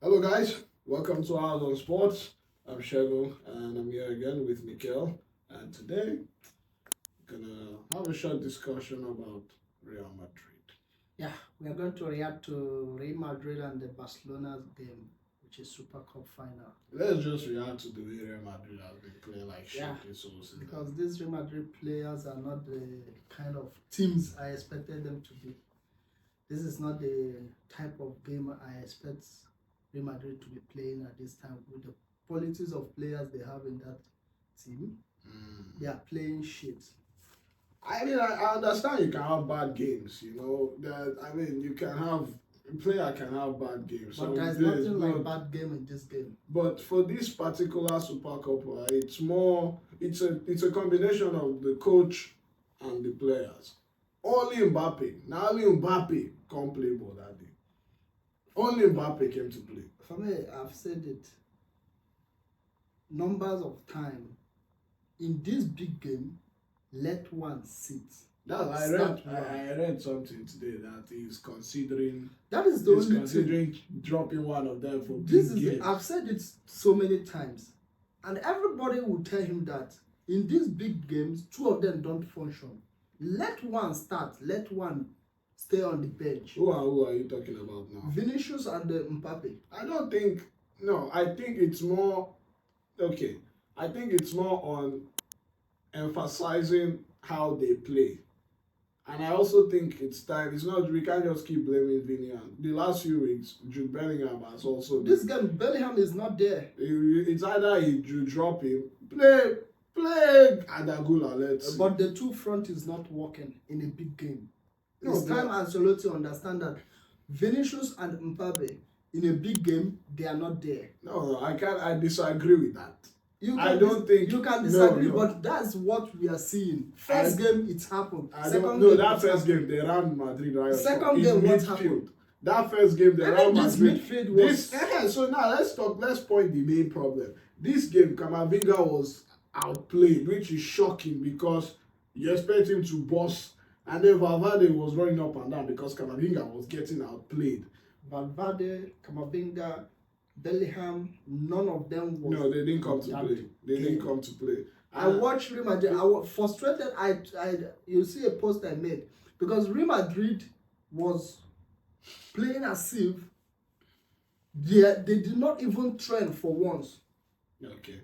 Hello, guys. Welcome to Hours on Sports. I'm Shego, and I'm here again with Mikel. And today, we're gonna have a short discussion about Real Madrid. Yeah, we are going to react to Real Madrid and the Barcelona's game, which is Super Cup final. Let's just react to the way Real Madrid has been playing like shit this whole season. Because these Real Madrid players are not the kind of teams I expected them to be. This is not the type of game I expect Real Madrid to be playing at this time with the qualities of players they have in that team. They are playing shit. I mean, I understand you can have bad games, you can have a player can have bad games. But there's nothing like bad game in this game. But for this particular Super Cup, it's a combination of the coach and the players. Only Mbappe can't play ball that day. Only Mbappe came to play. For me, I've said it numbers of time. In this big game, let one sit. I read something today that he's considering. That is the he's only considering thing. Dropping one of them for this big games. I've said it so many times, and everybody will tell him that in these big games, two of them don't function. Let one start. Let one stay on the bench. Who are you talking about now? Vinicius and Mbappe. I don't think. No, I think it's more. Okay, I think it's more on emphasizing how they play. And I also think it's time. It's not. We can't just keep blaming Vinny. The last few weeks, Jude Bellingham has also. This game, Bellingham is not there. It's either you drop him, play Adagula. But the two front is not working in a big game. No, it's time Ancelotti understand that Vinicius and Mbappe in a big game they are not there. No, I can't. I disagree with that. You can disagree, but that's what we are seeing. First game, it happened. That first game, they ran Madrid right. Second game, what happened? That first game, they ran Madrid. Midfield was... So now let's point the main problem. This game, Camavinga was outplayed, which is shocking because you expect him to boss, and then Valverde was running up and down because Camavinga was getting outplayed. Valverde, Camavinga, Bellingham, none of them was. No, they didn't come to play. They didn't come to play. I watched Real Madrid. I was frustrated. You see a post I made because Real Madrid was playing as if they did not even train for once. Okay.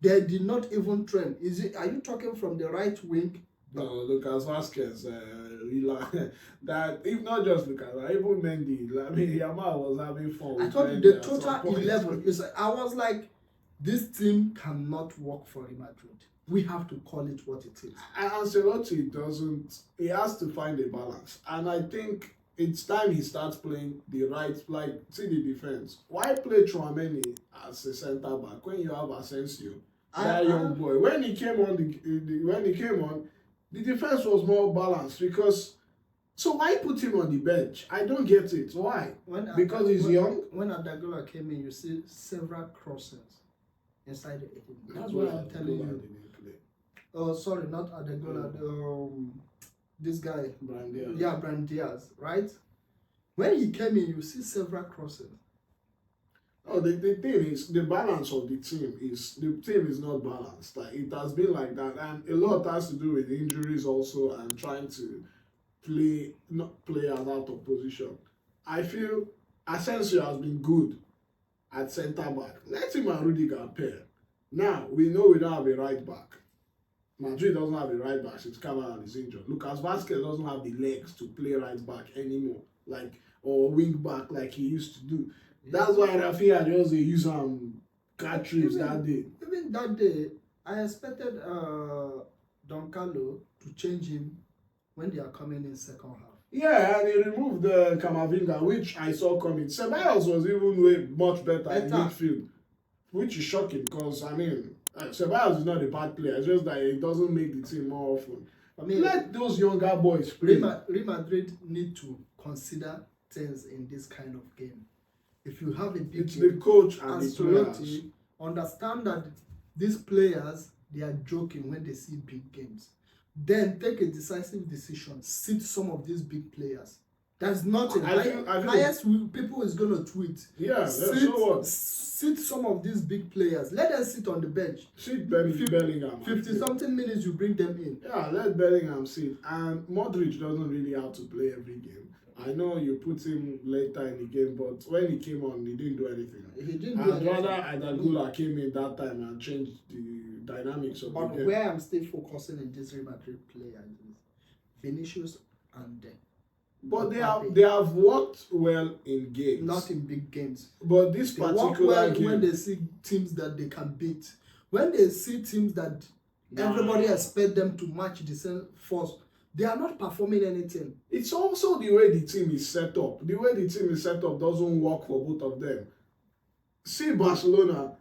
They did not even train. Are you talking from the right wing? No, Lucas Vasquez, that if not just Lucas, even Mendy, I mean, Yamal was having fun. I thought the total 11 is. I was like, this team cannot work for Real Madrid. We have to call it what it is. And Ancelotti doesn't. He has to find a balance, and I think it's time he starts playing the right. Like, see the defense. Why play Tchouaméni as a centre back when you have Asensio, that young boy? When he came on, the defense was more balanced because. So why put him on the bench? I don't get it. Why? Because he's young? When Adagula came in, you see several crosses inside the 18. That's what I'm telling you. Oh, sorry, not Adagula. This guy. Brahim Diaz. Yeah, Brahim Diaz, right? When he came in, you see several crosses. Oh, the thing is, the balance of the team is not balanced. Like, it has been like that, and a lot has to do with injuries also and trying to not players out of position. I feel Asensio has been good at centre back. Let him and Rudiger pair. Now we know we don't have a right back. Madrid doesn't have a right back since Cameron is injured. Lucas Vasquez doesn't have the legs to play right back anymore, or wing back like he used to do. That's why Rafinha just use catch trips that day. Even that day, I expected Don Carlo to change him when they are coming in second half. Yeah, and he removed the Camavinga, which I saw coming. Ceballos was even way much better in midfield, which is shocking because, I mean, Ceballos is not a bad player. It's just that he doesn't make the team more often. I mean, let those younger boys play. Real Madrid need to consider things in this kind of game. If you have a big it's the coach and the players. Understand that these players, they are joking when they see big games. Then take a decisive decision. Sit some of these big players There's nothing. I feel Highest people is gonna tweet. Yeah, so what? Sit some of these big players. Let them sit on the bench. Sit Bellingham. 50-something minutes, you bring them in. Yeah, let Bellingham sit. And Modric doesn't really have to play every game. I know you put him later in the game, but when he came on, he didn't do anything. He didn't do anything. Rather, Adagula came in that time and changed the dynamics of the game. But where I'm still focusing in this Real Madrid player is Vinicius and But they have worked well in games. Not in big games. But this they particular work well game, when they see teams that they can beat. When they see teams that everybody expect them to match the same force, they are not performing anything. It's also the way the team is set up. The way the team is set up doesn't work for both of them. See Barcelona.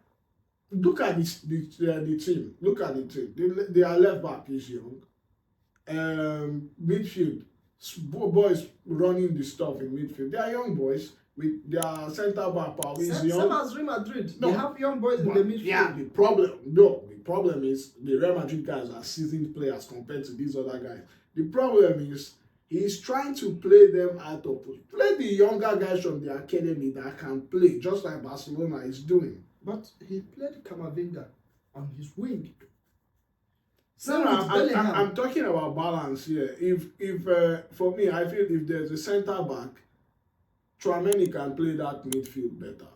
Look at the team. Look at the team. Their left back is young. Midfield, boys running the stuff in midfield. They are young boys. With their centre back power is young. Same as Real Madrid. They have young boys in the midfield. Yeah, the problem is the Real Madrid guys are seasoned players compared to these other guys. The problem is he's trying to play them out of play the younger guys from the academy that can play, just like Barcelona is doing. But he played Camavinga on his wing. I'm talking about balance here. If for me, I feel if there's a centre back, Tchouaméni can play that midfield better.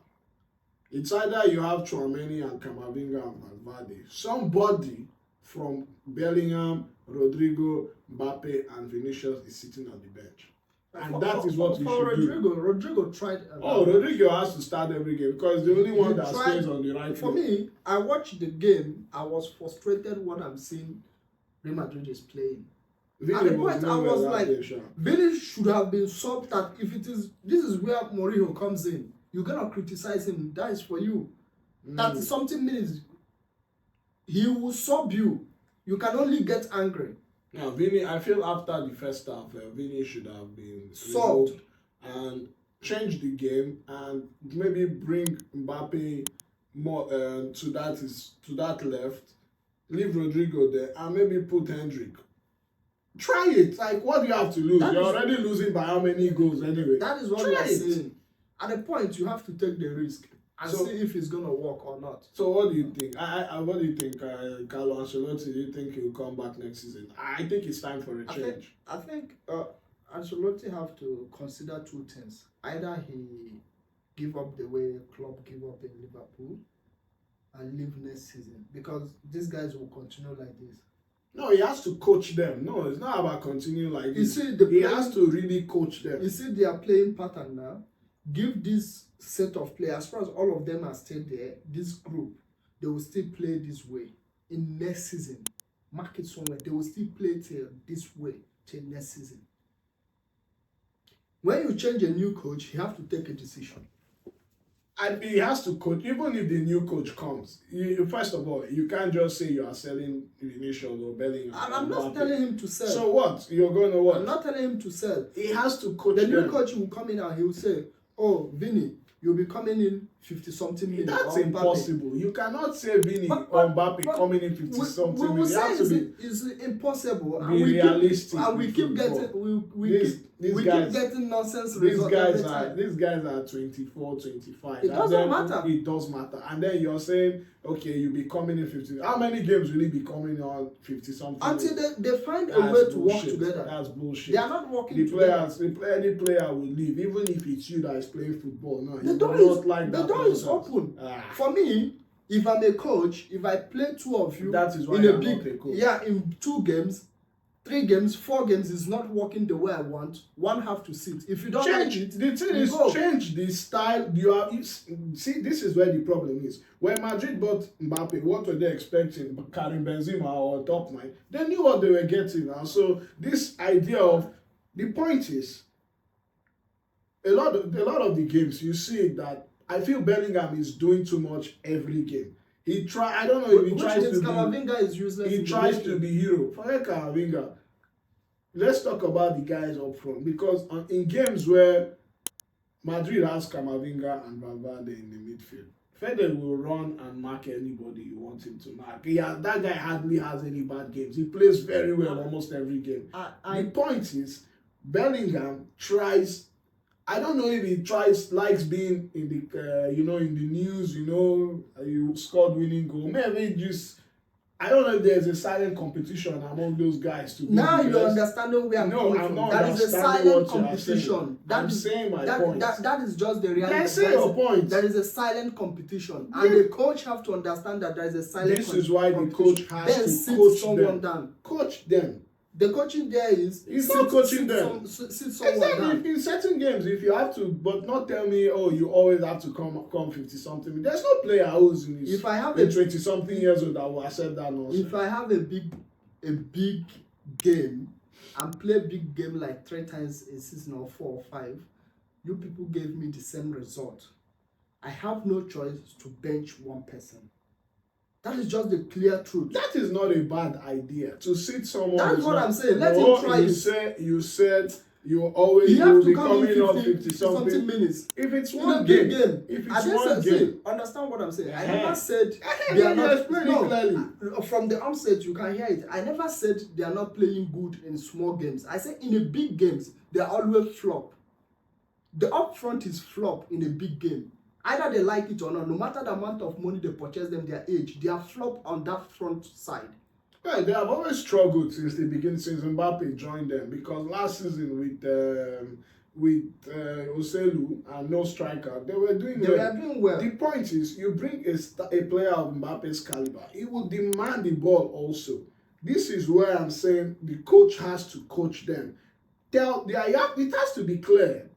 It's either you have Tchouaméni and Camavinga and Valverde. Somebody from Bellingham, Rodrigo, Mbappe, and Vinicius is sitting on the bench. And that is what we should do. Rodrigo tried. Rodrigo has to start every game because the only one that stays on the right. For me, I watched the game. I was frustrated what I'm seeing Real Madrid is playing. At the point, I was like, Vini should have been subbed. That if this is where Mourinho comes in, you're gonna criticize him. That is for you. 30-something minutes, he will sub you. You can only get angry. Now, Vini, I feel after the first half, Vini should have been subbed and change the game and maybe bring Mbappe more to that left, leave Rodrigo there, and maybe put Hendrick. Try it. Like, what do you have to lose? You're already losing by how many goals anyway? That is what we are saying. At a point, you have to take the risk and see if it's gonna work or not. So what do you think? What do you think, Carlo Ancelotti? Do you think he'll come back next season? I think it's time for a change. I think Ancelotti have to consider two things. Either he give up the way Klopp give up in Liverpool and leave next season, because these guys will continue like this. No, he has to coach them. No, it's not about continuing like this. You see, he has to really coach them. You see their playing pattern now. Give this set of players, as far as all of them are still there, this group, they will still play this way. In next season, mark it somewhere, they will still play till this way till next season. When you change a new coach, you have to take a decision. And he has to coach, even if the new coach comes. First of all, you can't just say you are selling Vinicius or Bellingham. I'm not telling him to sell. So what? You're going to what? I'm not telling him to sell. He has to coach The new coach will come in and he will say, oh, Vini, you'll be coming in 50-something minutes. That's impossible. You cannot say Vini or Mbappe coming in 50-something minutes. It's impossible. Be realistic. And we keep getting we keep getting nonsense results. These guys are 24, 25. It doesn't matter. It does matter. And then you're saying, okay, you'll be coming in 50. How many games will he be coming on 50-something? Until they find a way to work together. That's bullshit. They are not working together. Any player will leave, even if it's you that is playing football. No, the door is open. For me, if I'm a coach, if I play two of you that is why in a big in 2 games, 3 games, 4 games is not working the way I want, one have to sit. If you don't change like it, the thing is change the style. See, this is where the problem is. When Madrid bought Mbappe, what were they expecting? Karim Benzema or top line? They knew what they were getting. And so this idea of the point is a lot of the games you see that I feel Bellingham is doing too much every game. I don't know if he tries to be. Camavinga is useless. He tries to be hero. Forget Camavinga. Let's talk about the guys up front, because in games where Madrid has Camavinga and Valverde in the midfield, Fede will run and mark anybody you want him to mark. That guy hardly has any bad games. He plays very well almost every game. The point is, Bellingham tries. I don't know if he likes being in the in the news. You scored winning goal. Maybe just I don't know if there's a silent competition among those guys to be Now the you're best. understanding where I'm No, coming I'm from. not That is a understanding silent what you are saying. competition. I'm saying my point. That is just the reality. Then say your point. There is a silent competition, Yeah. and the coach have to understand that there is a silent This is why the coach has then to sit coach someone them. down. Coach them. The coaching there is He's not coaching them. Sit someone Exactly. down. In certain games, if you have to, but not tell me, oh, you always have to come 50 something. There's no player who's in his If I have 20 something years old that will accept that nonsense. If I have a big game and play big game like 3 times a season or 4 or 5, you people gave me the same result. I have no choice to bench one person. That is just the clear truth. That is not a bad idea. To sit someone. That's what not, I'm saying. Let him try it. You said you always You have will to be come in coming up 50 50 something minutes. If it's In a one big game, game. if I it's didn't one say, game, understand what I'm saying. I Yeah. never said Yeah, they are you not. explain it clearly. From the onset, you can hear it. I never said they are not playing good in small games. I said in the big games, they are always flop. The upfront is flop in a big game. Either they like it or not, no matter the amount of money they purchase them, their age, they are flop on that front side. Well, they have always struggled since Mbappe joined them, because last season with Oselu and no striker, they were doing well. The point is, you bring a player of Mbappe's caliber, he will demand the ball also. This is where I'm saying the coach has to coach them. It has to be clear.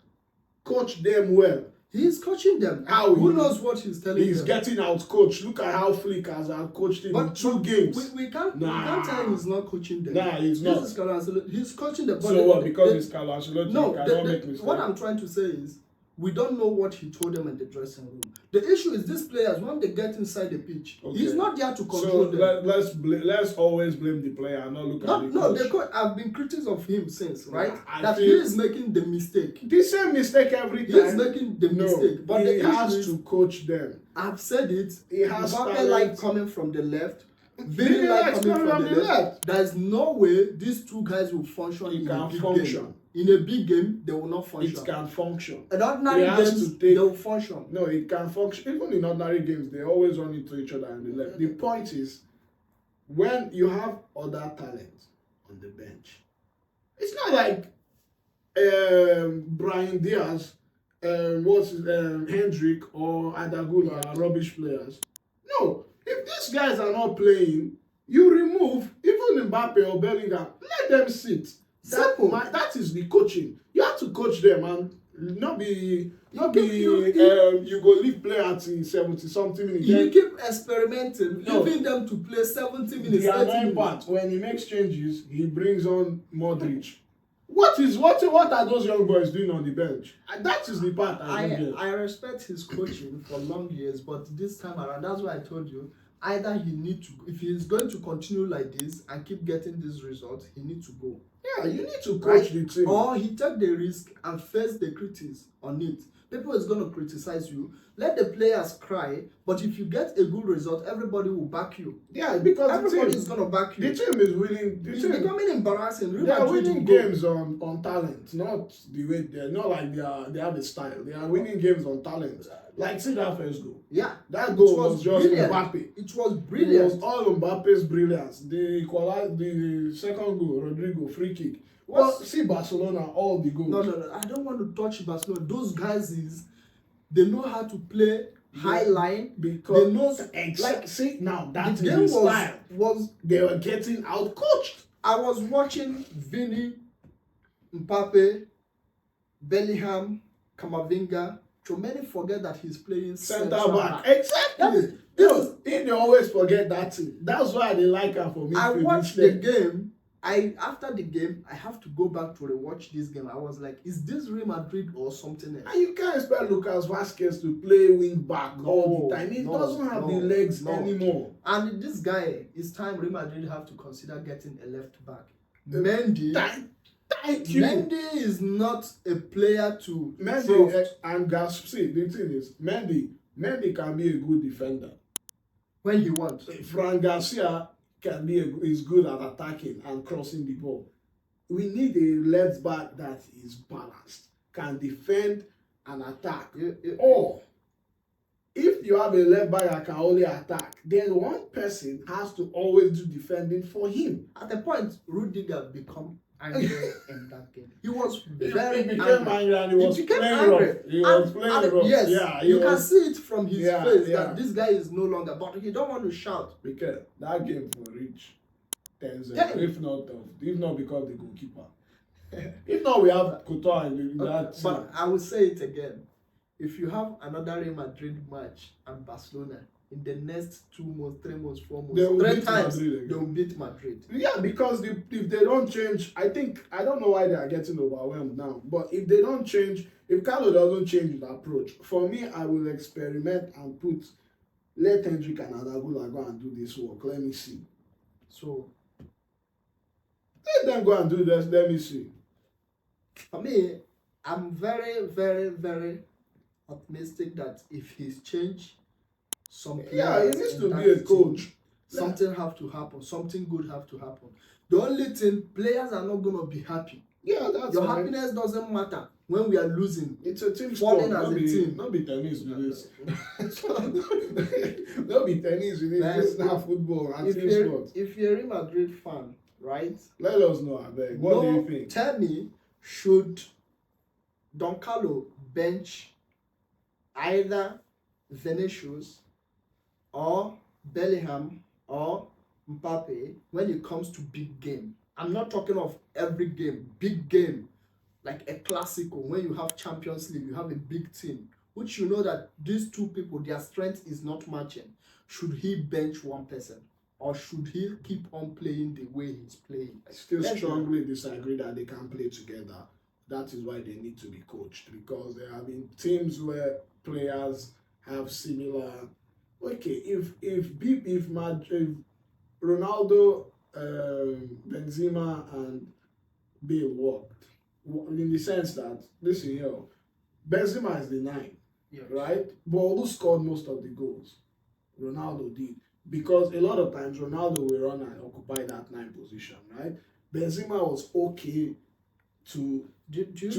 Coach them well. He's coaching them. Who knows what he's telling them? He's getting out coached. Look at how Flick has coached him in 2 games. We can't tell him he's not coaching them. Nah, he's not. This is Carlo Ancelotti. He's coaching them. So what? Because it's Carlo Ancelotti, no, you cannot make mistakes. what I'm trying to say is, we don't know what he told them in the dressing room. The issue is these players, when they get inside the pitch, he's not there to control them. Let's always blame the player and not look at the coach. No, the coach, I've been critics of him since, right? Yeah, he is making the mistake. The same mistake every time. He is making the mistake. But he has to coach them. I've said it. He has Mbappe like coming from the left. Vini like coming from the left. There is no way these two guys will function in a big game. In a big game, they will not function. It can function. In ordinary games, they will function. No, it can function. Even in ordinary games, they always run into each other on the left. The point is, when you have other talents on the bench, it's not like Brian Diaz, Hendrick or Adagula are rubbish players. No, if these guys are not playing, you remove even Mbappe or Bellingham. Let them sit. That is the coaching. You have to coach them and not be you go leave player till 70 something minutes. You keep experimenting, leaving them to play 70 minutes. The annoying part, when he makes changes, he brings on Modric. What are those young boys doing on the bench? And that is the part I respect his coaching for long years, but this time around, that's why I told you, either he need to, if he is going to continue like this and keep getting this result, he need to go. Yeah, you need to coach the team. Or he take the risk and face the critics on it. People is going to criticize you. Let the players cry, but if you get a good result, everybody will back you. Yeah, because everybody is going to back you. The team is winning. It's becoming embarrassing. They are winning games on talent, not the way they're not like they have a style. They are winning games on talent. Like, see that first goal. Yeah, that goal was just Mbappe. It was brilliant. It was all Mbappe's brilliance. The second goal, Rodrigo free kick. Well, see Barcelona, all the goals. No. I don't want to touch Barcelona. Those guys they know how to play high line, because they know see now that is the style. They were getting out coached. I was watching Vini, Mbappe, Bellingham, Camavinga. So many forget that he's playing center back. Exactly. They always forget that thing. That's why they like him for me. I watched the game. After the game, I have to go back to rewatch this game. I was like, is this Real Madrid or something else? And you can't expect Lucas Vazquez to play wing back all the time. He doesn't have the legs anymore. And this guy, it's time Real Madrid have to consider getting a left back. Mendy. Thank you. Mendy is not a player to Mendy and see, the thing is, Mendy can be a good defender when he wants. Fran Garcia is good at attacking and crossing the ball. we need a left back that is balanced, can defend and attack. Or if you have a left back that can only attack, then one person has to always do defending for him. At the point, Rudiger become angry in that game. He was very he became angry. And he was became playing angry. rough. He was playing rough. Yes, Yeah, you can see it from his face that this guy is no longer. But he don't want to shout. Because that game for reach 10-0, if not because the goalkeeper. If not, we have Couture in that. But I will say it again. If you have another Real Madrid match and Barcelona in the next 2 months, 3 months, 4 months, three times they will beat Madrid. Yeah, because if they don't change, I don't know why they are getting overwhelmed now. But if they don't change, if Carlo doesn't change his approach, for me, I will experiment and let Hendrick and Adagula go and do this work. Let me see. So let them go and do this. Let me see. For me, I'm very, very, very optimistic that if he's changed some players, he needs to be a coach. Something have to happen. Something good have to happen. The only thing, players are not gonna be happy. Yeah, that's your right. Happiness doesn't matter when we are losing. It's a team falling sport. As a team. Not be tennis with this. Not be tennis with this. It's not football and team sport. If you're a Real Madrid fan, right? Let us know, I beg. What do you think? Tell me, should Don Carlo bench either Vinicius or Bellingham or Mbappe when it comes to big game? I'm not talking of every game, big game, like a Clasico, when you have Champions League, you have a big team, which you know that these two people, their strength is not matching. Should he bench one person? Or should he keep on playing the way he's playing? I still strongly disagree that they can play together. That is why they need to be coached, because there have been teams where players have similar. Okay, if Ronaldo, Benzema, and Bale worked, in the sense that listen here, Benzema is the 9, right? But who scored most of the goals? Ronaldo did. Because a lot of times Ronaldo will run and occupy that 9 position, right? Benzema was okay to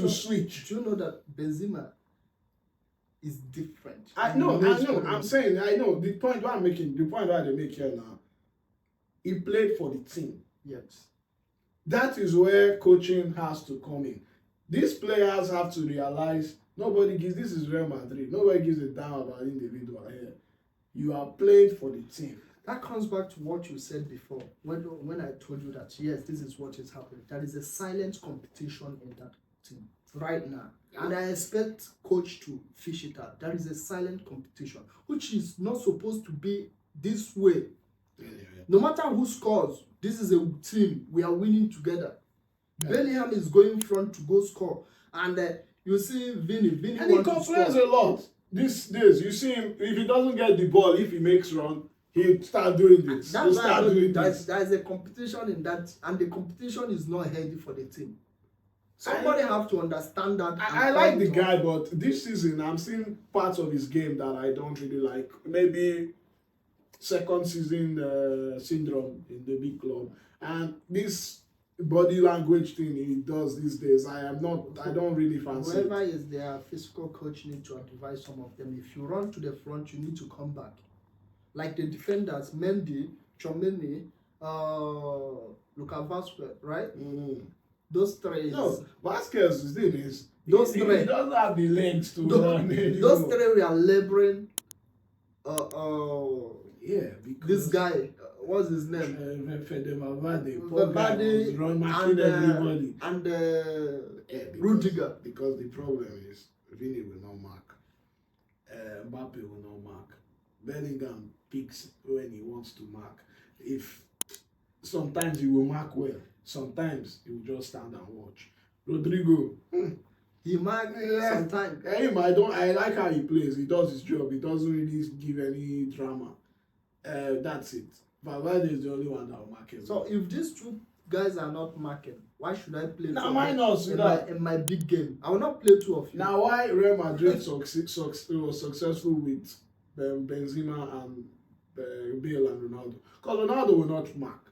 switch. Do you know that Benzema is different? I know. I'm saying, I know. The point why they make here now, he played for the team. Yes. That is where coaching has to come in. These players have to realize this is Real Madrid. Nobody gives a damn about individual here. You are playing for the team. That comes back to what you said before when I told you that yes, this is what is happening. There is a silent competition in that team right now, and I expect coach to fish it out. There is a silent competition, which is not supposed to be this way. No matter who scores, this is a team. We are winning together. Bellingham is going front to go score, and you see Vinny and he complains a lot. These days, you see him, if he doesn't get the ball, if he makes run, he'll start doing this. That's why there is a competition in that, and the competition is not healthy for the team. Somebody have to understand that. I like the guy, but this season, I'm seeing parts of his game that I don't really like. Maybe second season syndrome in the big club. And this body language thing he does these days, I don't really fancy. Whoever is their physical coach need to advise some of them. If you run to the front, you need to come back. Like the defenders, Mendy, Chomini, Luka Vasquez, right? Those three. No, Vasquez' thing is those three. He doesn't have the legs to run. Those three we are laboring. This guy. What's his name? Valverde run marking everybody. And Rudiger. Because the problem is Vinny will not mark. Mbappe will not mark. Bellingham picks when he wants to mark. If sometimes he will mark well, sometimes he will just stand and watch. Rodrigo, he marks sometimes. I like how he plays. He does his job. He doesn't really give any drama. That's it. Valverde is the only one that will mark it. So if these two guys are not marking, why should I play in my big game? I will not play two of you. Now why Real Madrid was successful with Benzema and Bale and Ronaldo? Because Ronaldo will not mark.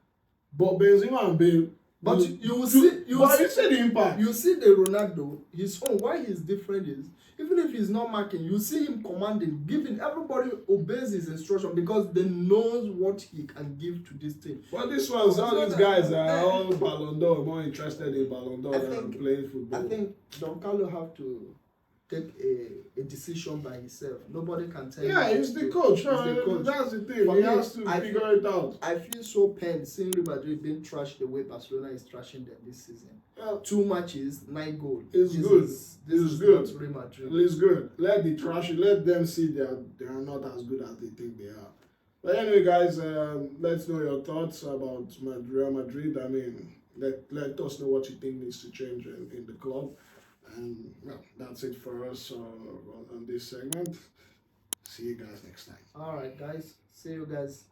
But Benzema and Bale, But you will see, but you see the impact. You see the Ronaldo, his own. Why he's different is even if he's not marking, you see him commanding, giving. Everybody obeys his instruction because they knows what he can give to this team. But this one's all these guys are all Ballon d'Or, more interested in Ballon d'Or than playing football. I think Don Carlo have to take a decision by himself. Nobody can tell him. Yeah, he's the coach. He's the coach. That's the thing. For He me, has to figure it out. I feel so pained seeing Real Madrid being trashed the way Barcelona is trashing them this season. 2 matches, 9 goals. It's good. This is good. Real Madrid. It's good. Let them see they are not as good as they think they are. But anyway, guys, let's know your thoughts about Real Madrid. I mean, let us know what you think needs to change in the club. And well, that's it for us on this segment. See you guys next time. All right, guys. See you guys.